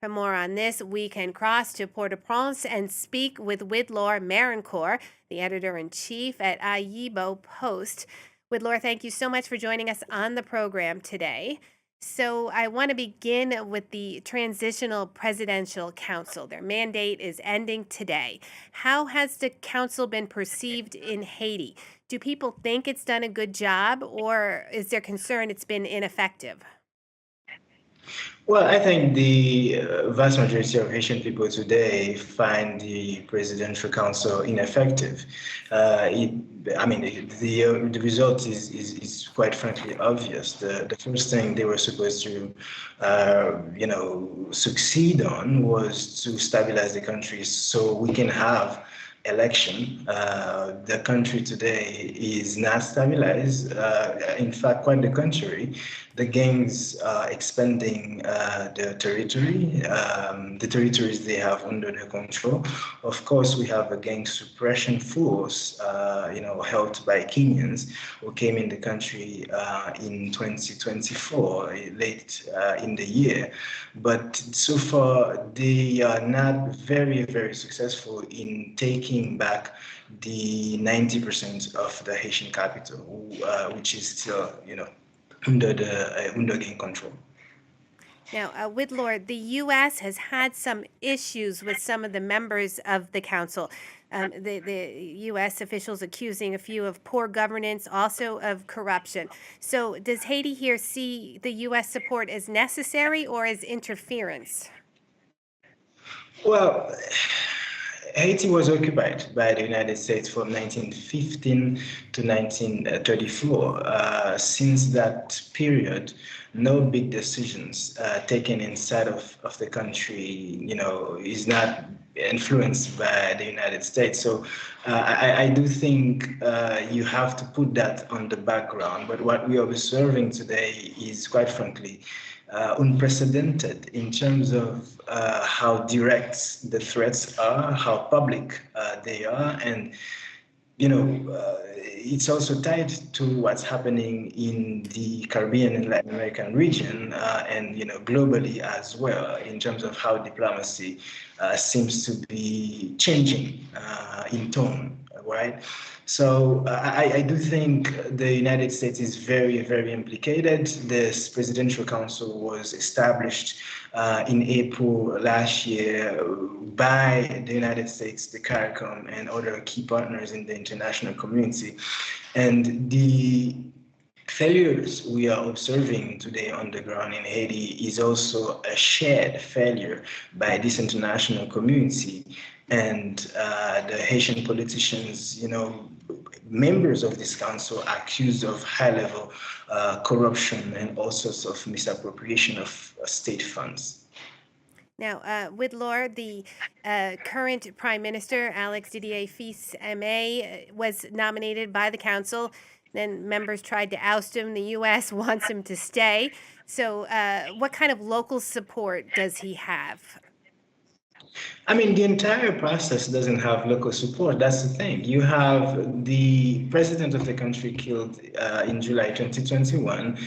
For more on this, we can cross to Port-au-Prince and speak with Wildlore Merancourt, the editor-in-chief at AyiboPost. Wildlore, thank you so much for joining us on the program today. So I want to begin with the Transitional Presidential Council. Their mandate is ending today. How has the council been perceived in Haiti? Do people think it's done a good job, or is there concern it's been ineffective? Well, I think the vast majority of Haitian people today find the Presidential Council ineffective. It, I mean, the result is quite frankly obvious. The first thing they were supposed to, succeed on was to stabilize the country so we can have election. The country today is not stabilized. In fact, quite the contrary. The gangs are expanding the territories they have under their control. Of course, we have a gang suppression force, held by Kenyans who came in the country in 2024, late in the year. But so far, they are not very, very successful in taking back the 90% of the Haitian capital, which is still, under gang control. Now, Wildlore, the U.S. has had some issues with some of the members of the council. The U.S. officials accusing a few of poor governance, also of corruption. So, does Haiti here see the U.S. support as necessary or as interference? Well, Haiti was occupied by the United States from 1915 to 1934. Since that period, no big decisions taken inside of the country, is not influenced by the United States. So I do think you have to put that on the background. But what we are observing today is, quite frankly, unprecedented in terms of how direct the threats are, how public they are, and it's also tied to what's happening in the Caribbean and Latin American region, and globally as well, in terms of how diplomacy seems to be changing in tone, right? So I do think the United States is very, very implicated. This Presidential Council was established in April last year by the United States, the CARICOM, and other key partners in the international community. And the failures we are observing today on the ground in Haiti is also a shared failure by this international community. And the Haitian politicians, members of this council, accused of high-level corruption and all sorts of misappropriation of state funds. Now, Wildlore, the current Prime Minister, Alex Didier Fils-Aimé, was nominated by the council. Then members tried to oust him. The U.S. wants him to stay. So what kind of local support does he have? I mean, the entire process doesn't have local support. That's the thing. You have the president of the country killed in July 2021.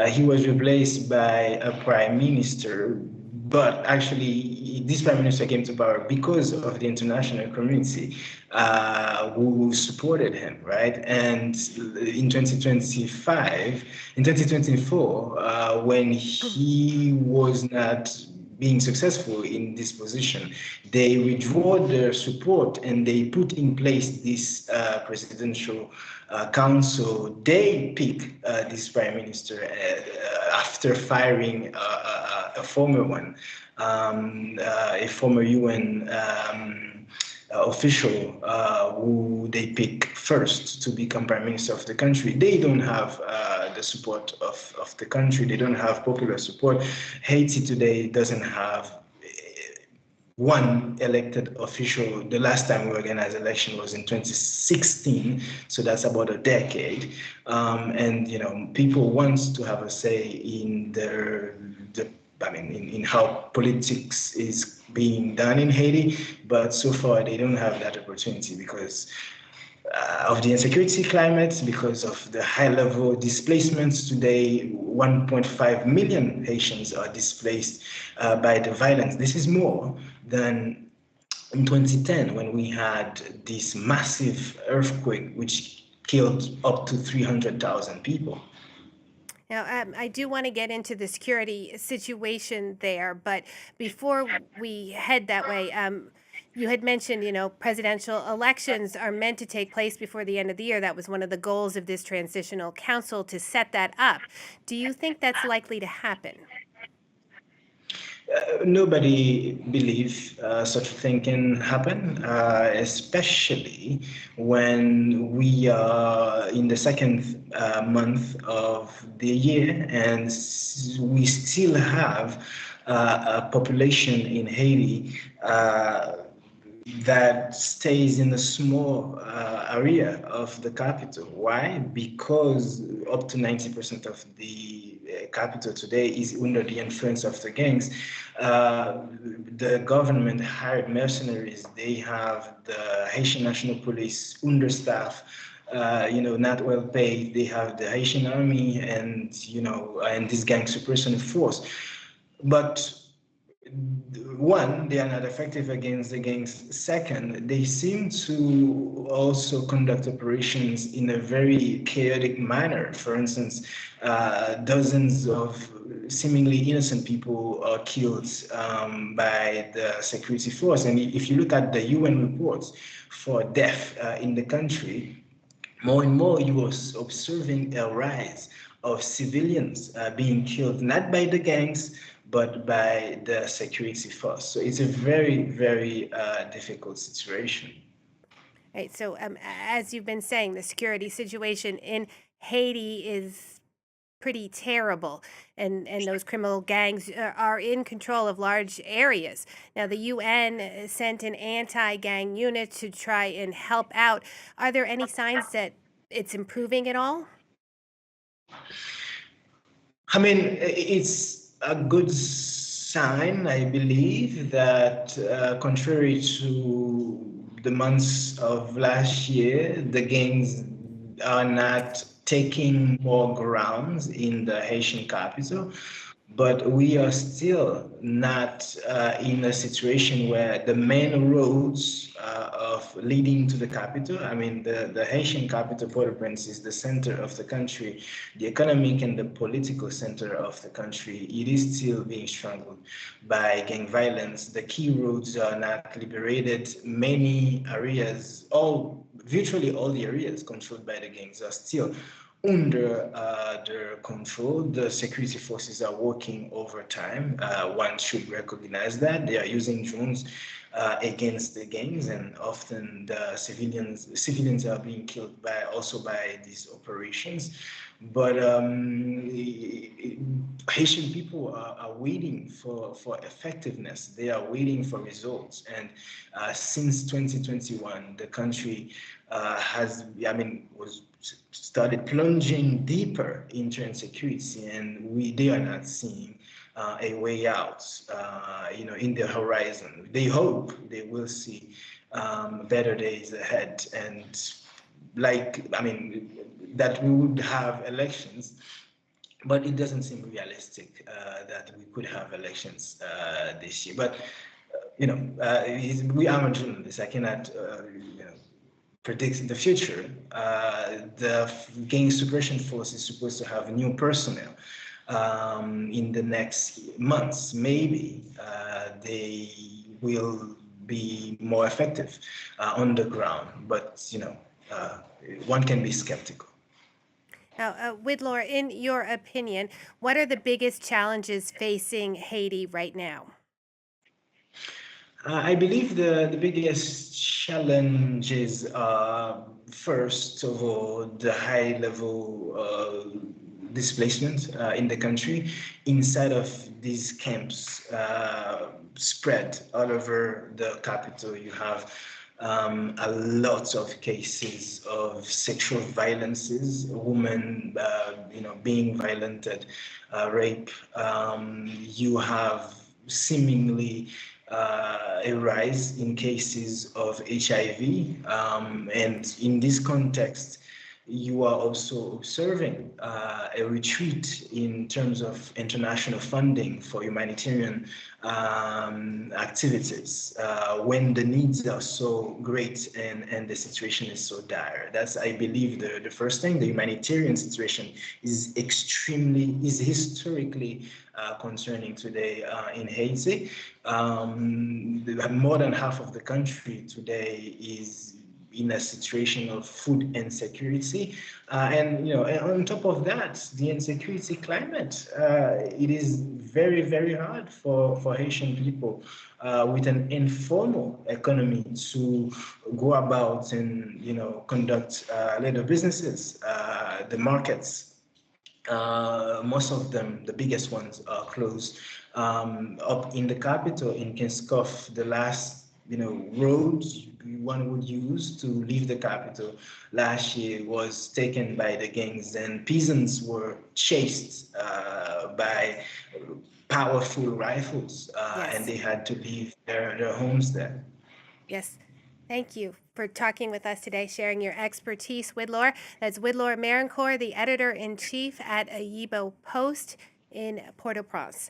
He was replaced by a prime minister, but actually, this prime minister came to power because of the international community who supported him, right? And in 2024, when he was not being successful in this position, they withdraw their support and they put in place this presidential council. They pick this prime minister after firing a former one, a former UN official who they pick first to become prime minister of the country. They don't have the support of the country. They don't have popular support. Haiti today doesn't have one elected official. The last time we organized election was in 2016, so that's about a decade. And people want to have a say in in how politics is being done in Haiti, but so far they don't have that opportunity because of the insecurity climate, because of the high level displacements. Today, 1.5 million Haitians are displaced by the violence. This is more than in 2010 when we had this massive earthquake which killed up to 300,000 people. Now, I do want to get into the security situation there, but before we head that way, you had mentioned, presidential elections are meant to take place before the end of the year. That was one of the goals of this transitional council to set that up. Do you think that's likely to happen? Nobody believes such a thing can happen, especially when we are in the second month of the year and we still have a population in Haiti that stays in a small area of the capital. Why? Because up to 90% of the capital today is under the influence of the gangs. The government hired mercenaries. They have the Haitian National Police understaffed, not well paid. They have the Haitian army and this gang suppression force. But one, they are not effective against the gangs. Second, they seem to also conduct operations in a very chaotic manner. For instance, dozens of seemingly innocent people are killed by the security force. And if you look at the UN reports for death in the country, more and more you are observing a rise of civilians being killed, not by the gangs, but by the security force. So it's a very, very difficult situation. Right. So, as you've been saying, the security situation in Haiti is pretty terrible, and those criminal gangs are in control of large areas. Now, the UN sent an anti-gang unit to try and help out. Are there any signs that it's improving at all? I mean, it's a good sign, I believe, that contrary to the months of last year, the gangs are not taking more grounds in the Haitian capital. But we are still not in a situation where the main roads of leading to the capital, I mean, the Haitian capital, Port-au-Prince, is the center of the country, the economic and the political center of the country. It is still being strangled by gang violence. The key roads are not liberated. Many areas, virtually all the areas controlled by the gangs are still under their control. The security forces are working overtime. One should recognize that. They are using drones against the gangs, and often the civilians are being killed by these operations. But Haitian people are waiting for effectiveness. They are waiting for results. And since 2021, the country was started plunging deeper into insecurity, and they are not seeing a way out, in the horizon. They hope they will see better days ahead, and that we would have elections, but it doesn't seem realistic that we could have elections this year. But we are journalists. I cannot predict the future. The gang suppression force is supposed to have new personnel in the next months. Maybe they will be more effective on the ground, but one can be skeptical. Now, Wildlore, in your opinion, what are the biggest challenges facing Haiti right now? I believe the biggest challenges are, first of all, the high level displacement in the country. Inside of these camps spread all over the capital, you have a lot of cases of sexual violences, women, being violated, rape. You have seemingly a rise in cases of HIV. And in this context, you are also observing a retreat in terms of international funding for humanitarian activities when the needs are so great and the situation is so dire. That's, I believe, the first thing. The humanitarian situation is historically concerning today in Haiti. More than half of the country today is in a situation of food insecurity, and on top of that, the insecurity climate. It is very, very hard for Haitian people with an informal economy to go about and conduct little businesses. The markets, most of them, the biggest ones, are closed. Up in the capital, in Kinskov, the last roads one would use to leave the capital last year was taken by the gangs, and peasants were chased by powerful rifles, and Yes. they had to leave their homes there. Yes. Thank you for talking with us today, sharing your expertise, Wildlore. That's Wildlore Merancourt, the editor in chief at AyiboPost in Port-au-Prince.